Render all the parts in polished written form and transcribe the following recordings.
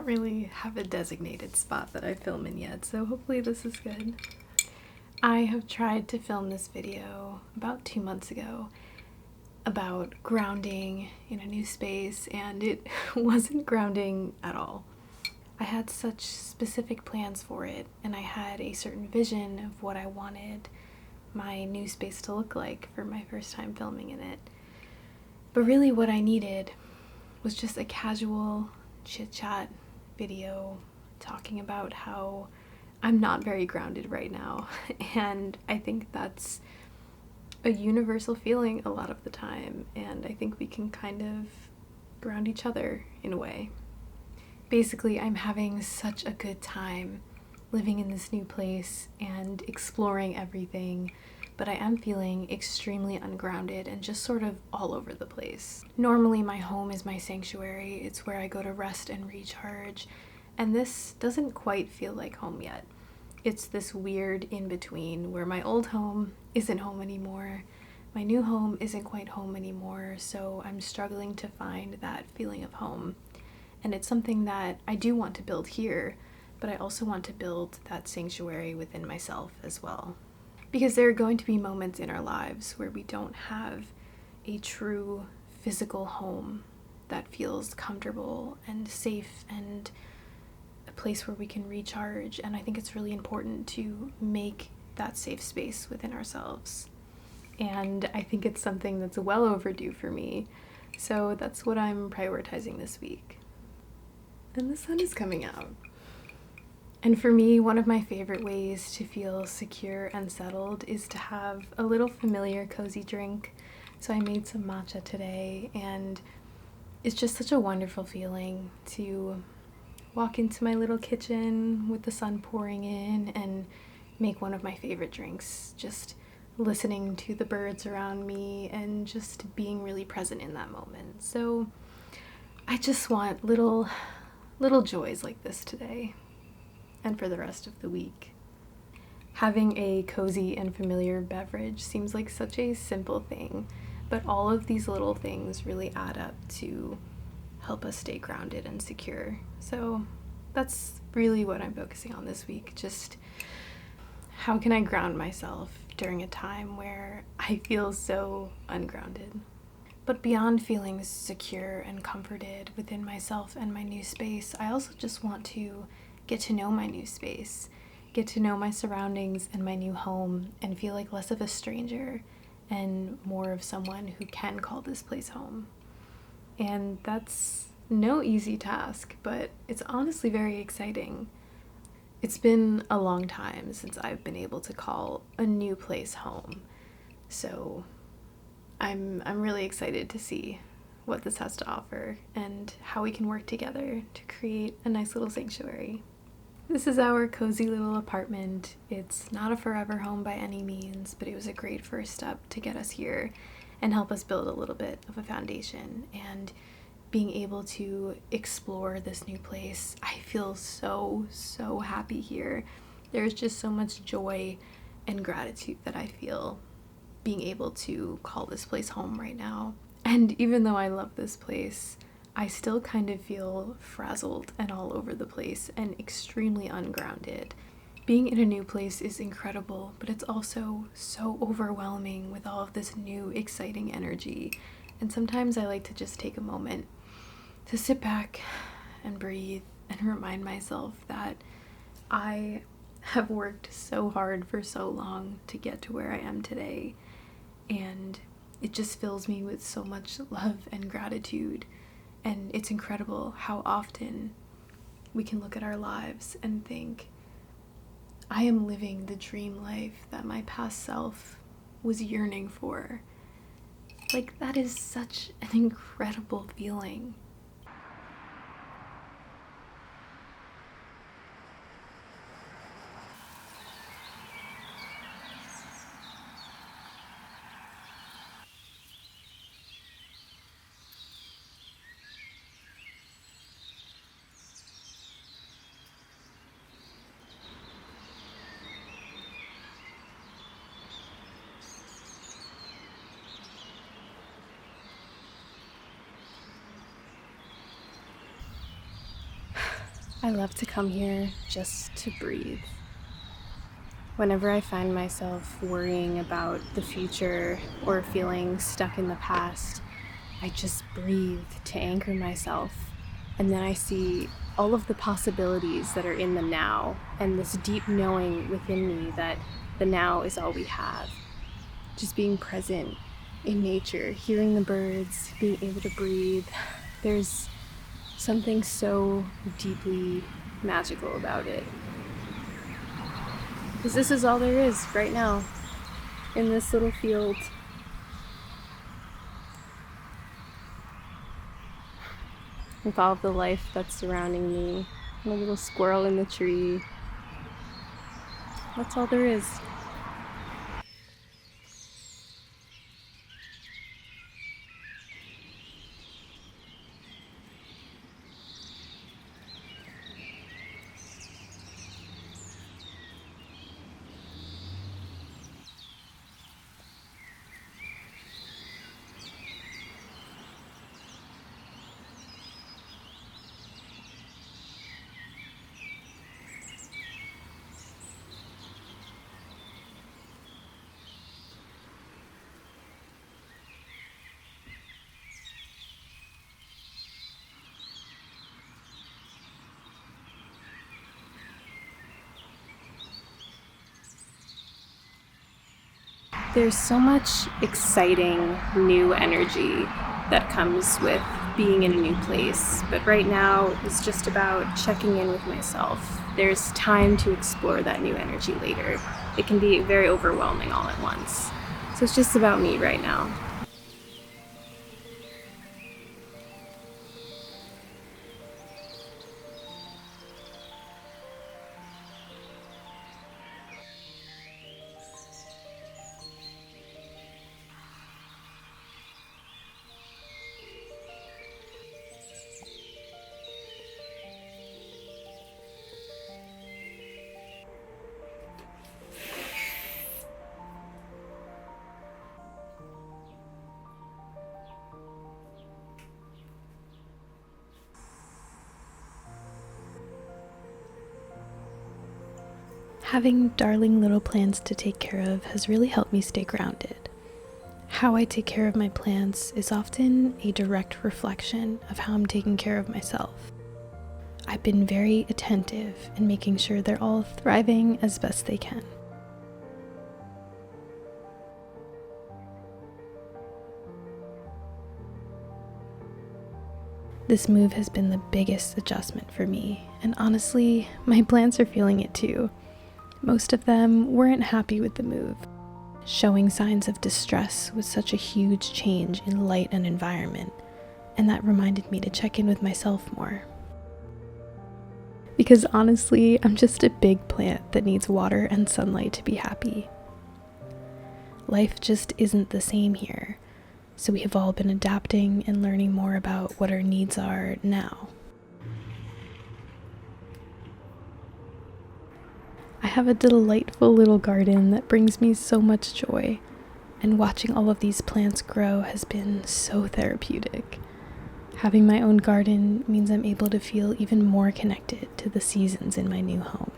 really have a designated spot that I film in yet, so hopefully this is good. I have tried to film this video about 2 months ago about grounding in a new space, and it wasn't grounding at all. I had such specific plans for it, and I had a certain vision of what I wanted my new space to look like for my first time filming in it. But really what I needed was just a casual chit-chat video talking about how I'm not very grounded right now. And I think that's a universal feeling a lot of the time, and I think we can kind of ground each other in a way. Basically, I'm having such a good time living in this new place and exploring everything, but I am feeling extremely ungrounded and just sort of all over the place. Normally my home is my sanctuary. It's where I go to rest and recharge, and this doesn't quite feel like home yet. It's this weird in-between where my old home isn't home anymore, my new home isn't quite home anymore, so I'm struggling to find that feeling of home. And it's something that I do want to build here, but I also want to build that sanctuary within myself as well. Because there are going to be moments in our lives where we don't have a true physical home that feels comfortable and safe and a place where we can recharge, and I think it's really important to make that safe space within ourselves. And I think it's something that's well overdue for me, so that's what I'm prioritizing this week. And the sun is coming out. And for me, one of my favorite ways to feel secure and settled is to have a little familiar, cozy drink. So I made some matcha today, and it's just such a wonderful feeling to walk into my little kitchen with the sun pouring in and make one of my favorite drinks, just listening to the birds around me and just being really present in that moment. So I just want little joys like this today and for the rest of the week. Having a cozy and familiar beverage seems like such a simple thing, but all of these little things really add up to help us stay grounded and secure. So that's really what I'm focusing on this week. Just how can I ground myself during a time where I feel so ungrounded? But beyond feeling secure and comforted within myself and my new space, I also just want to get to know my new space, get to know my surroundings and my new home, and feel like less of a stranger and more of someone who can call this place home. And that's no easy task, but it's honestly very exciting. It's been a long time since I've been able to call a new place home, so I'm really excited to see what this has to offer and how we can work together to create a nice little sanctuary. This is our cozy little apartment. It's not a forever home by any means, but it was a great first step to get us here and help us build a little bit of a foundation. And being able to explore this new place, I feel so happy here. There's just so much joy and gratitude that I feel being able to call this place home right now. And even though I love this place, I still kind of feel frazzled and all over the place and extremely ungrounded. Being in a new place is incredible, but it's also so overwhelming with all of this new exciting energy. And sometimes I like to just take a moment to sit back and breathe and remind myself that I have worked so hard for so long to get to where I am today, and it just fills me with so much love and gratitude. And it's incredible how often we can look at our lives and think, I am living the dream life that my past self was yearning for. Like, that is such an incredible feeling. I love to come here just to breathe. Whenever I find myself worrying about the future or feeling stuck in the past, I just breathe to anchor myself. And then I see all of the possibilities that are in the now, and this deep knowing within me that the now is all we have. Just being present in nature, hearing the birds, being able to breathe. There's something so deeply magical about it. Because this is all there is right now in this little field. With all of the life that's surrounding me, and a little squirrel in the tree. That's all there is. There's so much exciting new energy that comes with being in a new place, but right now it's just about checking in with myself. There's time to explore that new energy later. It can be very overwhelming all at once. So it's just about me right now. Having darling little plants to take care of has really helped me stay grounded. How I take care of my plants is often a direct reflection of how I'm taking care of myself. I've been very attentive in making sure they're all thriving as best they can. This move has been the biggest adjustment for me, and honestly, my plants are feeling it too. Most of them weren't happy with the move, showing signs of distress with such a huge change in light and environment, and that reminded me to check in with myself more. Because honestly, I'm just a big plant that needs water and sunlight to be happy. Life just isn't the same here, so we have all been adapting and learning more about what our needs are now. I have a delightful little garden that brings me so much joy, and watching all of these plants grow has been so therapeutic. Having my own garden means I'm able to feel even more connected to the seasons in my new home.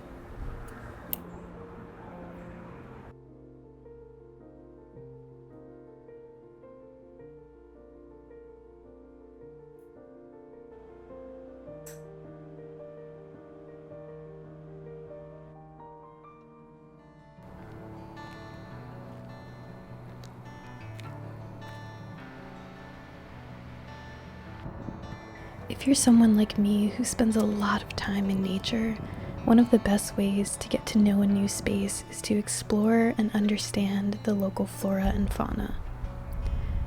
If you're someone like me who spends a lot of time in nature, one of the best ways to get to know a new space is to explore and understand the local flora and fauna.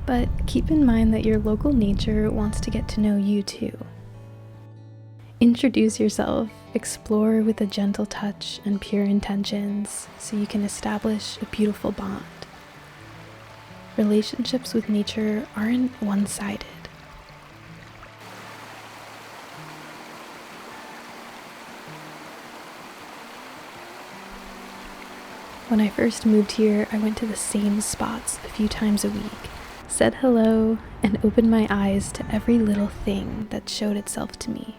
But keep in mind that your local nature wants to get to know you too. Introduce yourself, explore with a gentle touch and pure intentions so you can establish a beautiful bond. Relationships with nature aren't one-sided. When I first moved here, I went to the same spots a few times a week, said hello, and opened my eyes to every little thing that showed itself to me.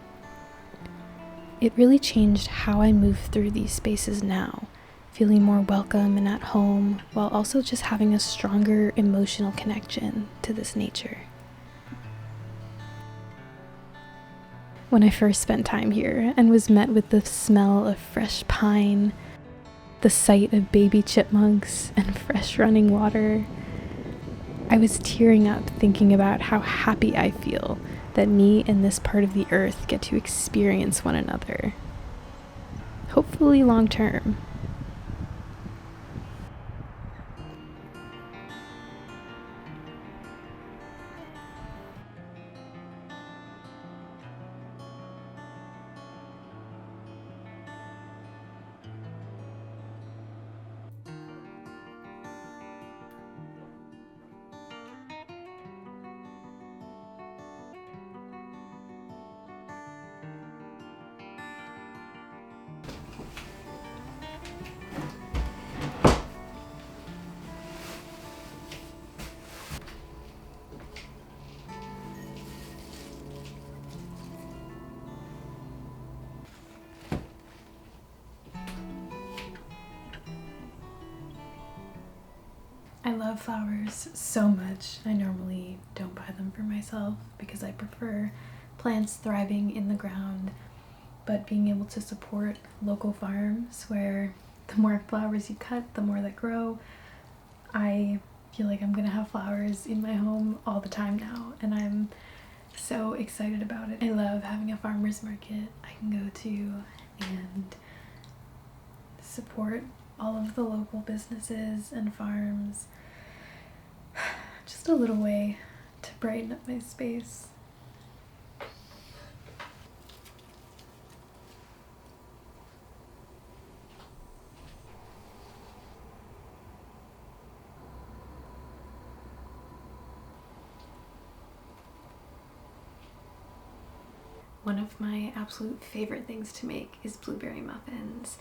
it really changed how I move through these spaces now, feeling more welcome and at home, while also just having a stronger emotional connection to this nature. When I first spent time here and was met with the smell of fresh pine, the sight of baby chipmunks and fresh running water, I was tearing up thinking about how happy I feel that me and this part of the earth get to experience one another. Hopefully long term. I love flowers so much. I normally don't buy them for myself because I prefer plants thriving in the ground, but being able to support local farms where the more flowers you cut, the more that grow, I feel like I'm gonna have flowers in my home all the time now, and I'm so excited about it. I love having a farmer's market I can go to and support all of the local businesses and farms. Just a little way to brighten up my space. One of my absolute favorite things to make is blueberry muffins,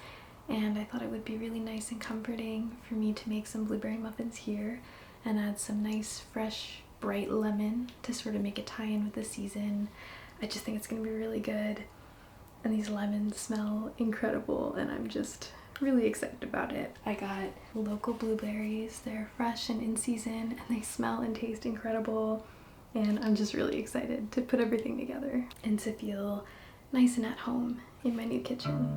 and I thought it would be really nice and comforting for me to make some blueberry muffins here and add some nice fresh bright lemon to sort of make it tie in with the season. I just think it's gonna be really good, and these lemons smell incredible and I'm just really excited about it. I got local blueberries, they're fresh and in season and they smell and taste incredible, and I'm just really excited to put everything together and to feel nice and at home in my new kitchen.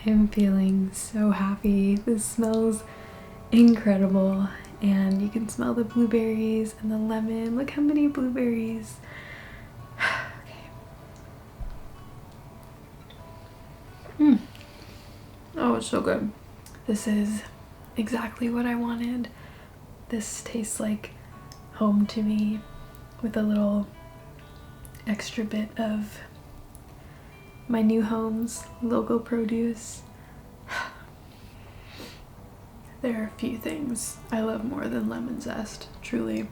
I am feeling so happy. This smells incredible, and you can smell the blueberries and the lemon. Look how many blueberries. Okay. Oh, it's so good. This is exactly what I wanted. This tastes like home to me with a little extra bit of my new home's local produce. There are a few things I love more than lemon zest, truly.